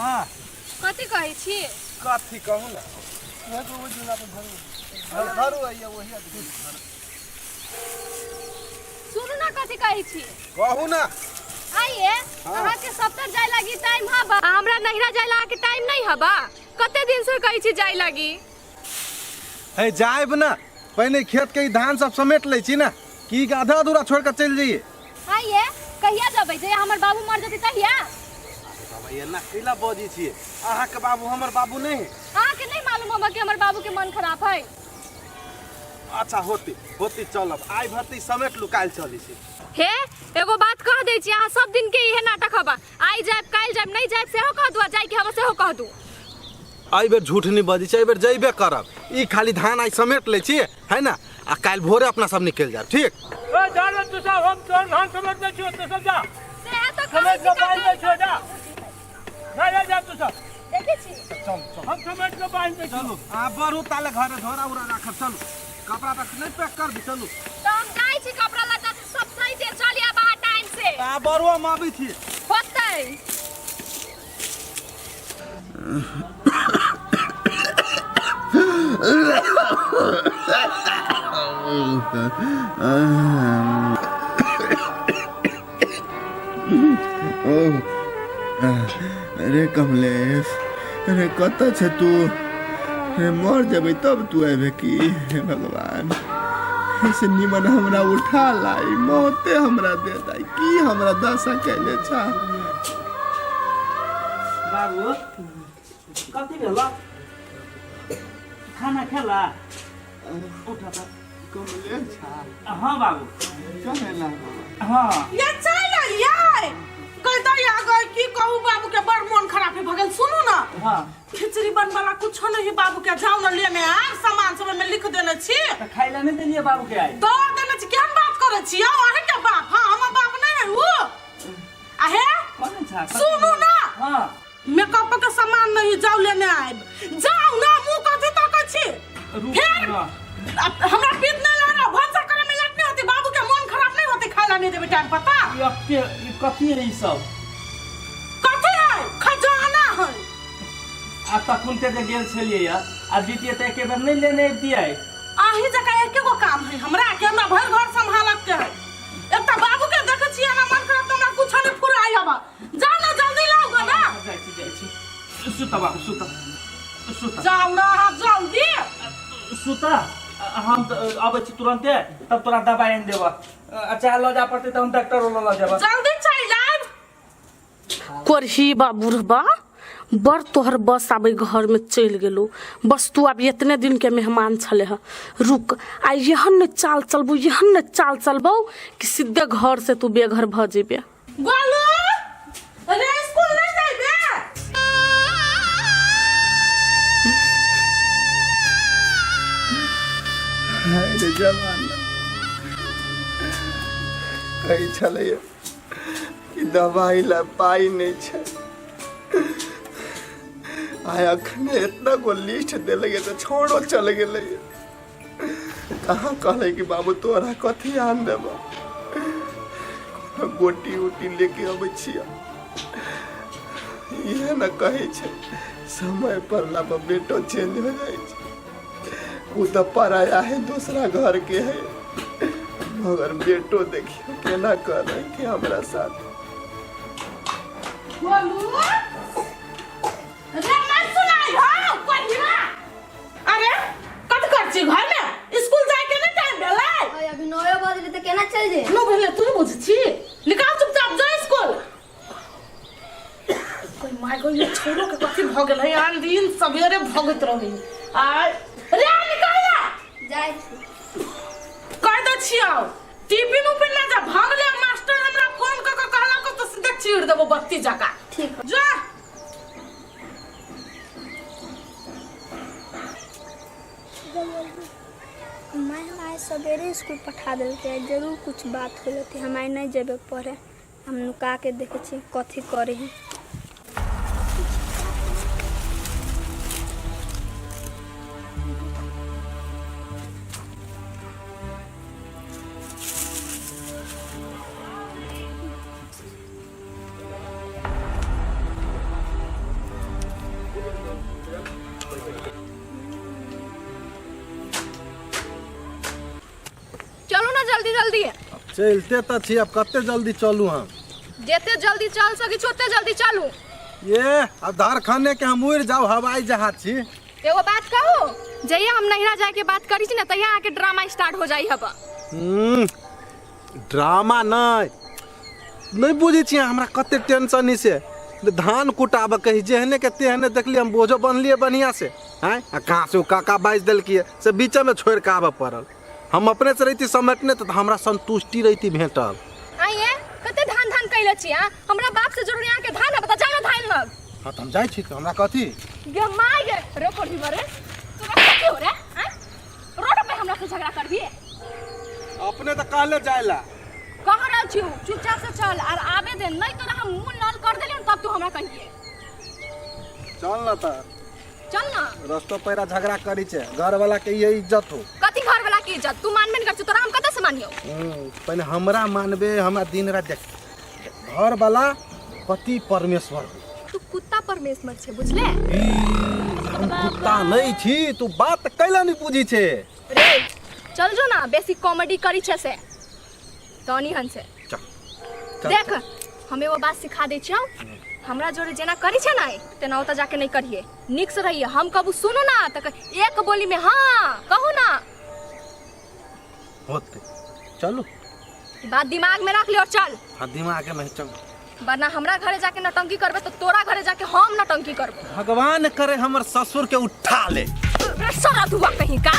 हाँ कथी कहै छी? कथी कहूँ ना धरू आइए वही सुनू ना कथी कहै छी? कहू ना आइए अहाँ के सप्तर जाय लागी टाइम हबा, हमरा नहिरा जाय लागी के टाइम नहीं हबा। कते दिन से कहै छी जाय लागी? है जाइब ना, पहले खेत के धान सब समेट ले छी ना, की आधा अधूरा छोड़ कर चल जाइए। आइए कहिया जबै जे हमर बाबू मर जति तहिया? ये ना किला बोजी छी, अहाँ के बाबू हमर बाबू नहीं। अहाँ के नहीं मालूम होबा कि हमर बाबू के मन खराब है? अच्छा होती होती चलब, आई भरती समेट लू काल चली छी। हे एगो बात कह दै छी, अहाँ सब दिन के इहे नाटक हबा, आई जाब काल जाब नहीं जाब सेहो कह दू, जाय के हबा सेहो कह दू। आई बेर झूठ नहीं बजी छी, आई बेर जइबे करब। ई खाली धान आई समेट ले छी है ना, आ काल भोरे अपना सब निकल जाब। ठीक ए जान तू सब हम तो धान समेट ले छी, तो सब जा से तो समेट के बांध ले छी, जा ना जा तू सब देखै छी। चल हम समेट के बांध ले चलो आ बरू ताले घरे धोरा उरा राखब। चलो कपड़ा तक नहीं पैक कर दी। चलो तो हम जाय छी, कपड़ा लत्ता सब सही दे चलिया बाहर टाइम से। आ बरुआ माबी थी होतै अरे कमलेश, अरे कत छे तू? अरे मर जब तब तू आबे की? हे भगवान, ऐसे निमन हमरा उठा लाई, मौते हमरा दे दाई, की हमरा दशा कैले छा? बाबू कथि भेला? खाना खेला? उठा त कमलेश हां बाबू कहे ला हां ये चल आइए कहता या गए की कहू बाबू के बड़ मन खराब है भगल। सुनू ना हां खिचड़ी बनवाला कुछ नहीं बाबू के, जाओ ना लेने आ सामान सब में लिख देने छी, त खाइला नहीं देलिए बाबू के आई दो देने छी। केहन बात करे छी? अहे के बाप? हां हमर बाप नहीं है वो। आहे कौन छा? सुनू ना हां मेकअप के सामान नहीं, जाओ लेने आइब। जाओ ना मुंह कथि तक छी? फिर हमरा पीत नहीं ला रहा, भंसा करे में लट नहीं होती, बाबू के मन खराब नहीं होती, खाइला नहीं देबे टाइम पता? ये कथि है ई सब? कथि है? खजाना है। आ तखुन ते जे गेल छलिए या आ द्वितीय ते एके बार नहीं लेने दिए। आही जगह एके गो काम है हमरा के, हमरा भर घर संभालक के है। एकटा बाबू के देखे छी ना मन खराब, तो हमरा कुछ नहीं फुराई हबा। जाओ ना जल्दी लाओ गो ना। जाई छी सुता बाबू सुता सुता जाओ ना जल्दी सुता। हम आबै छी तुरंते, तब तोरा दवाई आन देबा। अच्छा ल जा पड़ते त हम डॉक्टर वाला ल जाबा। जल्दी चल आइब। कोरही बाबूरबा बड़ तोहर बस आबे घर में चल गेलो, बस तू अब इतने दिन के मेहमान छले ह। रुक आ यहन न चाल चलबो, यहन न चाल चलबो कि सीधे घर से तू बेघर भ जेबे। गोलू अरे स्कूल नहीं जाइबे? अरे जवान कही छले कि दवाई ला पाई नहीं छे, आय अखने इतना को लिस्ट दे लगे तो छोड़ो चल गेले। कहाँ कहले कि बाबू तोरा कथी आन देब, गोटी उटी लेके अबै छिया। ये न कहे छे समय पर ला बेटो चेंज हो जाए छे, वो तो पराया है, दूसरा घर के है, मगर बेटो देखियो केना कर रहे कि हमरा साथ। गोलू अरे मत सुनाई हो कोई ना। अरे कत कर छी घर में? स्कूल जाए के नहीं टाइम भेलै? ओए अभी 9 बजले त केना चल जे? नो भेले तू बुझ छी, निकाल चुपचाप जा स्कूल। कोई माय को ये छोरो के कथि भ गेल है, आन दिन सवेरे भगत रही। आ रे निकाल जाय कह दे छियो टिफिन उपिन ना जा, भाग ले। मास्टर हमरा फोन क के कहला को तो सीधे चीर देबो बत्ती जका। ठीक है जा मैं हमारे सवेरे स्कूल पठा देलके, जरूर कुछ बात होले थी, हमारे नहीं जेबे पढ़े। हम नुका के देखे छी कथी करे हैं। जल्दी जल्दी चलते तो छी, अब कते जल्दी चलू हम? जेते जल्दी चल सकी ओते जल्दी चलू। ये अब धार खाने के हम उड़ जाओ हवाई जहाज छी। एगो बात कहू, जहिया हम नैहरा जाए के बात करी छी ना तहिया आके ड्रामा स्टार्ट हो जाई हबा। ड्रामा नहीं बुझी छी हमरा कते टेंशन से धान कुटाब कही जेहने के तेहने देखली हम बोझो बनलिए बढ़िया से हैं आ कहाँ से काका बाज दिलकिए से बीच में छोड़ के आबे पड़ल। हम अपने से रही समेटने तो हमरा संतुष्टि रही भेटल। आइए कते धान धान कैले छी हां, हमरा बाप से जरूरी आके धान बता जाना धान लग। हां हम जाई छी तो हमरा कथी गे माय गे रे पड़ी मरे तोरा कथी हो रे हैं? रोड पे हमरा से झगड़ा करबी? अपने तो कहले जायला कहाँ रह छी? चुपचाप से चल और आवे दे, नहीं तो हम मुंह लाल कर देली तब तू हमरा कहिए। चल ना त चल ना। रास्ता पैरा झगड़ा करी छे घर वाला के ये इज्जत हो। कथी घर वाला की इज्जत? तू मानबे नहीं कर, तोरा हम कते से मानियो? पहले हमरा मानबे, हमरा दिन रात देख घर वाला पति परमेश्वर। तू कुत्ता परमेश्वर छे बुझले? हम कुत्ता नहीं छी, तू बात कैला नहीं पूछी छे रे। चल जो ना, बेसी कॉमेडी करी छे से तनी हन से देख। हमें वो बात सिखा दे छियौ, हमरा जोरे जेना करी छे ना तेना ओता जाके नहीं करिए, निक से रहिए। हम कबू सुनो ना तक एक बोली में हाँ कहू ना होते। चलो बात दिमाग में रख ले और चल। हाँ दिमाग में चल, वरना हमरा घरे जाके नटंकी करबे तो तोरा घरे जाके हम नटंकी करबो। भगवान करे हमर ससुर के उठा ले। सारा दुआ कहीं का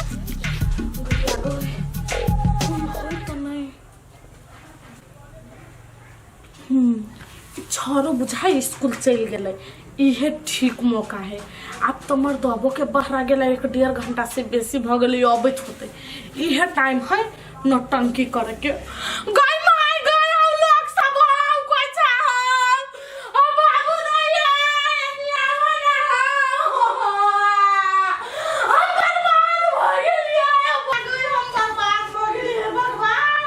छोरो बुझाई स्कूल चल गए, इहे ठीक मौका है। अब तो मर दबो के बहरा गया 1-1.5 घंटा से बेसी भ गए अबैत होते, इहे टाइम है नौटंकी करे के। गाय माय गाय लोग सब कोई चाहो ओ बाबू नहीं है हम बर्बाद हो गेलिए हम बर्बाद हो गेलिए भगवान।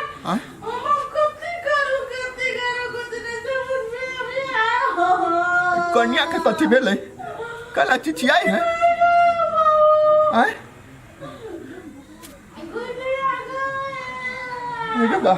कन्या के कथी भेलै? कला चिचियाई है आय ए बाबा